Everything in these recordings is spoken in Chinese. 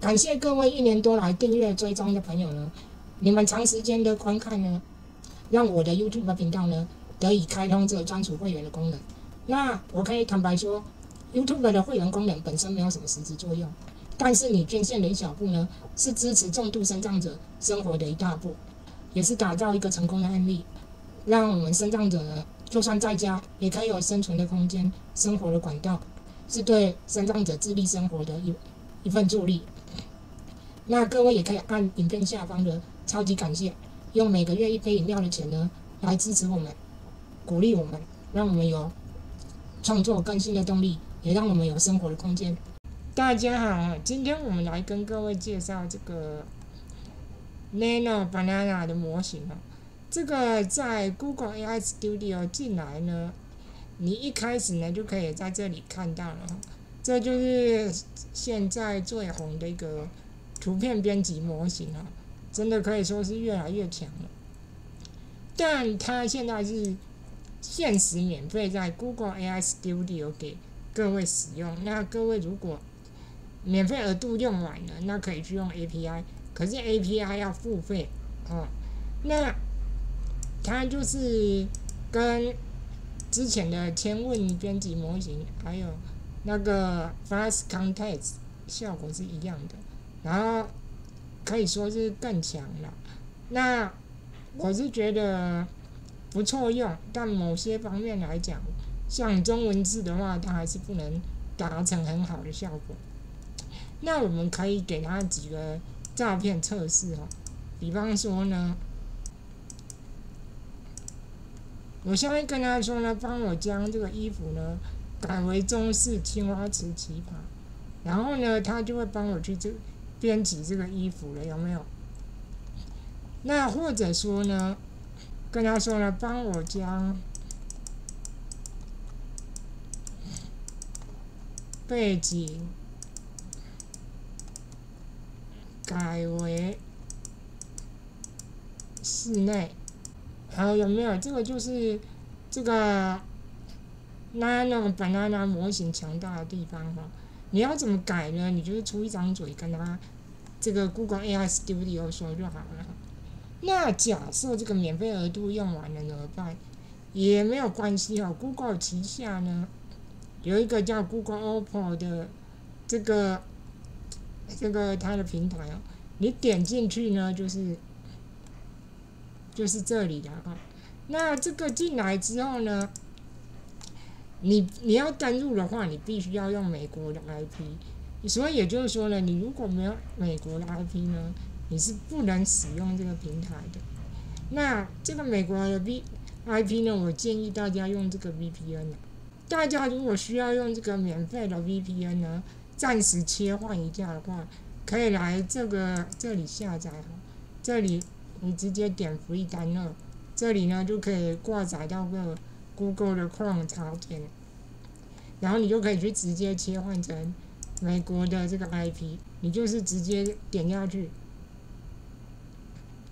感谢各位1年多来订阅追踪的朋友呢，你们长时间的观看呢，让我的 YouTube 频道呢得以开通这个专属会员的功能。那我可以坦白说，YouTube 的会员功能本身没有什么实质作用，但是你捐献的一小步呢，是支持重度身障者生活的一大步，也是打造一个成功的案例，让我们身障者呢，就算在家也可以有生存的空间、生活的管道，是对身障者自立生活的一份助力。那各位也可以按影片下方的超级感谢，用每个月1杯饮料的钱呢，来支持我们，鼓励我们，让我们有创作更新的动力，也让我们有生活的空间。大家好，今天我们来跟各位介绍这个 Nano Banana 的模型哦。这个在 Google AI Studio 进来呢，你一开始呢就可以在这里看到了，这就是现在最红的一个图片编辑模型啊，真的可以说是越来越强了。但它现在是限时免费在 Google AI Studio 给各位使用。那各位如果免费额度用完了，那可以去用 API， 可是 API 要付费哦。那它就是跟之前的千问编辑模型还有那个 Fast Context 效果是一样的，然后可以说是更强了。那我是觉得不错用，但某些方面来讲，像中文字的话，它还是不能达成很好的效果。那我们可以给它几个照片测试哦，比方说呢，我现在跟他说呢，帮我将这个衣服呢改为中式青花瓷旗袍，然后呢，他就会帮我去编辑这个衣服了，有没有？那或者说呢，跟他说呢，帮我将背景改为室内。好，有没有？这个就是这个 Nano Banana 模型强大的地方哈。你要怎么改呢？你就是出一张嘴跟他这个 Google AI Studio 说就好了。那假设这个免费额度用完了怎么办？也没有关系哦。Google 旗下呢有一个叫 Google Oppo 的这个它的平台哦，你点进去呢就是这里的啊。那这个进来之后呢，你要登录的话，你必须要用美国的 IP， 所以也就是说呢，你如果没有美国的 IP 呢，你是不能使用这个平台的。那这个美国的 IP 呢，我建议大家用这个 VPN。大家如果需要用这个免费的 VPN 呢，暂时切换一下的话，可以来这里下载，这里你直接点 Free Download， 这里呢就可以挂载到个 Google 的 Chrome 插件，然后你就可以去直接切换成美国的这个 IP， 你就是直接点下去，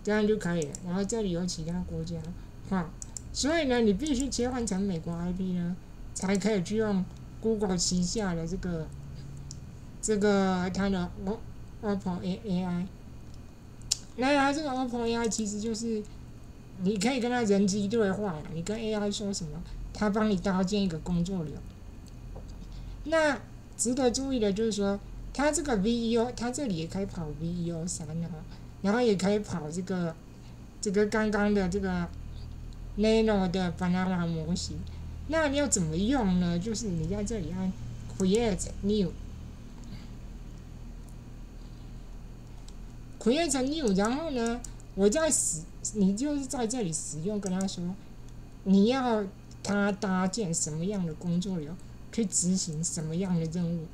这样就可以了。然后这里有其他国家，所以呢，你必须切换成美国 IP 呢，才可以去用 Google 旗下的这个它的 Oppo AI。那它这个 Oppo AI 其实就是你可以跟它人机对话，你跟 AI 说什么，它帮你搭建一个工作流。那值得注意的就是说，它这个 VEO， 它这里也可以跑 VEO3啊，然后也可以跑这个刚刚的这个 Nano 的 Banana 模型。那你要怎么用呢？就是你在这里按 Create New，Create New， 然后呢，你就是在这里使用，跟他说你要他搭建什么样的工作流，去执行什么样的任务。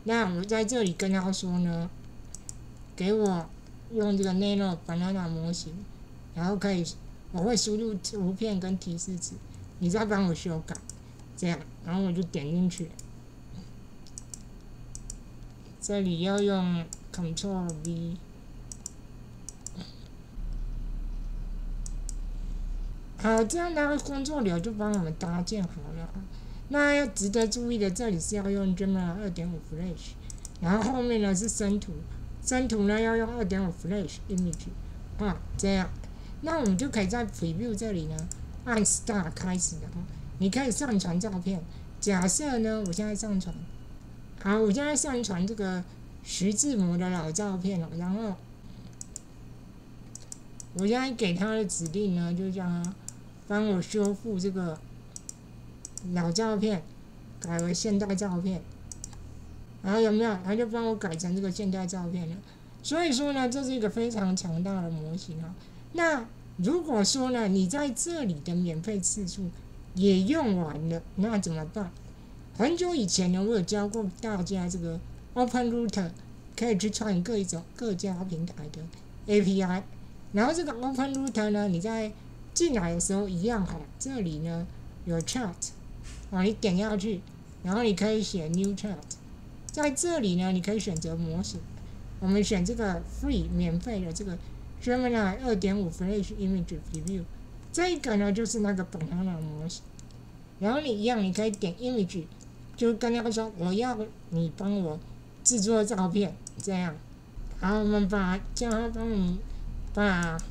那我在这里跟他说呢，给我用这个 Nano Banana 模型，然后我会输入图片跟提示词，你再帮我修改，这样，然后我就点进去，这里要用 Ctrl V。好，这样的工作流就帮我们搭建好了。那要值得注意的，这里是要用 Gemini 2.5 Flash，然后后面呢是生图，生图呢要用2.5 Flash Image， 这样，那我们就可以在 Preview 这里呢按 Start 开始的你可以上传照片。假设呢，我现在上传，好，我现在上传这个徐志摩的老照片了，然后我现在给他的指令呢，就叫他帮我修复这个老照片，改为现代照片。然后有没有？他就帮我改成这个现代照片了。所以说呢，这是一个非常强大的模型啊。那如果说呢，你在这里的免费次数也用完了，那怎么办？很久以前呢，我有教过大家这个 OpenRouter 可以去串各家平台的 API。然后这个 OpenRouter 呢，你在进来的时候一样这里呢有 Chart， 你点下去，然后你可以写 New Chart。在这里呢，你可以选择模型，我们选这个 Free 免费的这个 Gemini 2.5 Flash Image Preview， 这个呢就是那个 Banana 模型。然后你一样，你可以点 Image， 就跟他说我要你帮我制作照片，这样。好，我们叫他帮我们把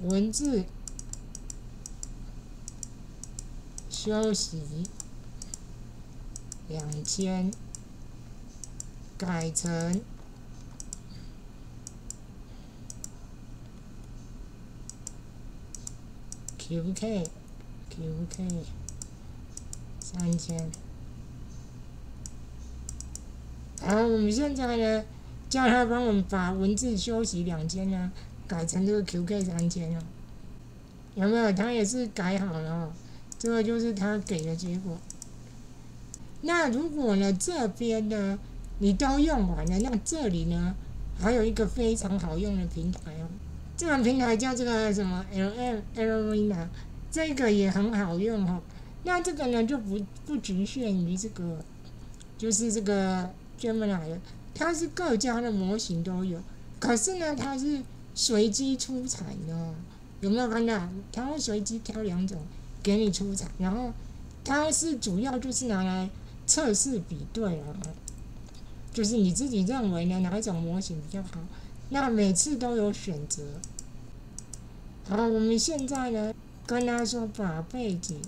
文字休息2000改成QK 3000。好，我们现在呢，叫他帮我们把文字休息2000呢改成这个 QK 3000了，有没有？他也是改好了这个就是他给的结果。那如果呢这边呢你都用完了，那这里呢还有一个非常好用的平台这个平台叫这个什么 Arena， 这个也很好用那这个呢就不局限于这个，就是这个 Gemini 了，它是各家的模型都有，可是呢它是随机出产的有没有看到？它会随机挑2种给你出产，然后它是主要就是拿来测试比对就是你自己认为呢哪一种模型比较好，那每次都有选择。好，我们现在呢跟他说把背景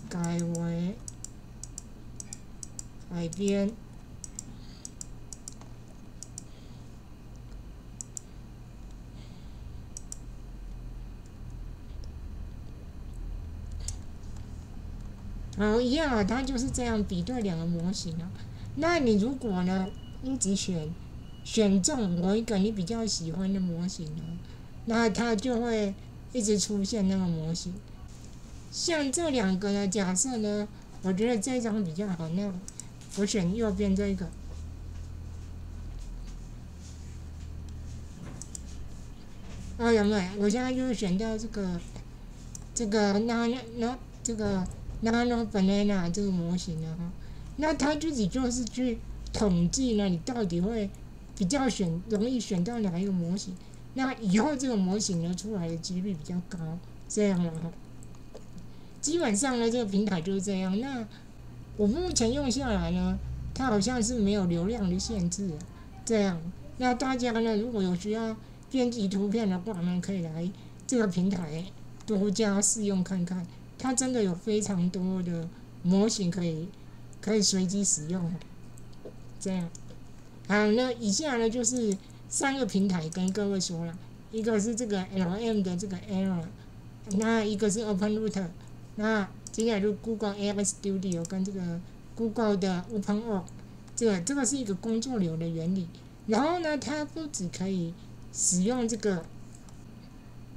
改为海边，一样它就是这样比对2个模型那你如果呢一直选中某一个你比较喜欢的模型那它就会一直出现那个模型。像这2个呢，假设呢，我觉得这张比较好，那我选右边这个。有没有？我现在就选到这个Nano Banana 这个模型了那它自己就是去统计呢，你到底会比较容易选到哪一个模型，那以后这个模型呢出来的几率比较高，这样了基本上呢，这个平台就是这样。那我目前用下来呢，它好像是没有流量的限制这样。那大家呢，如果有需要编辑图片的话呢，可以来这个平台多加试用看看。它真的有非常多的模型可以随机使用这样。好，那以下呢就是3个平台跟各位说了，一个是这个 LM 的这个 Era， 那一个是 OpenRouter， 那接下来就 Google AI Studio 跟这个 Google 的 OpenOR， 这个是一个工作流的原理。然后呢，它不只可以使用这个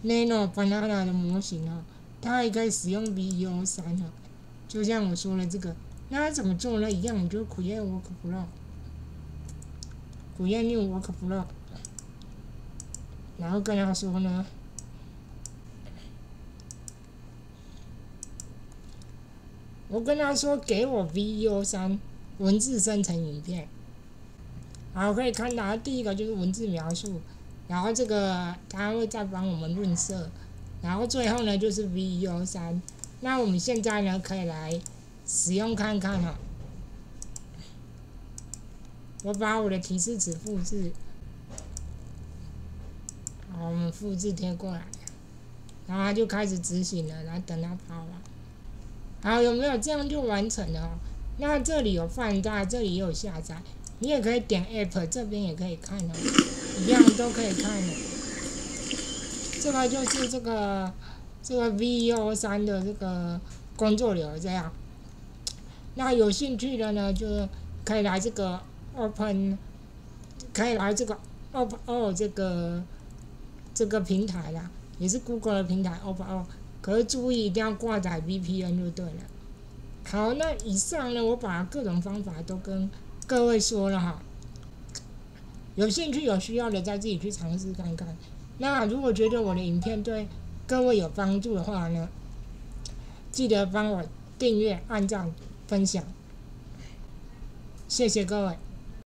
Nano Banana 的模型它还可以使用 VEO3就像我说的这个。那它怎么做呢？一样，你就 Create Workflow，Create New Workflow， 然后跟他说呢，我跟他说给我 VEO3 文字生成影片。好，可以看到第一个就是文字描述，然后这个他会再帮我们润色，然后最后呢就是 VEO3，那我们现在呢，可以来使用看看哈。我把我的提示词复制，好，我们复制贴过来，然后它就开始执行了，来等它跑了。好，有没有这样就完成了？那这里有放大，这里也有下载，你也可以点 App， 这边也可以看哦，一样都可以看的。这个就是这个VEO3的这个工作流这样。那有兴趣的呢，就可以来这个 可以来这个 OpenO 这个平台啦，也是 Google 的平台 OpenO。可是注意一定要挂载 VPN 就对了。好，那以上呢，我把各种方法都跟各位说了哈。有兴趣有需要的再自己去尝试看看。那如果觉得我的影片对各位有帮助的话呢，记得帮我订阅、按赞、分享，谢谢各位。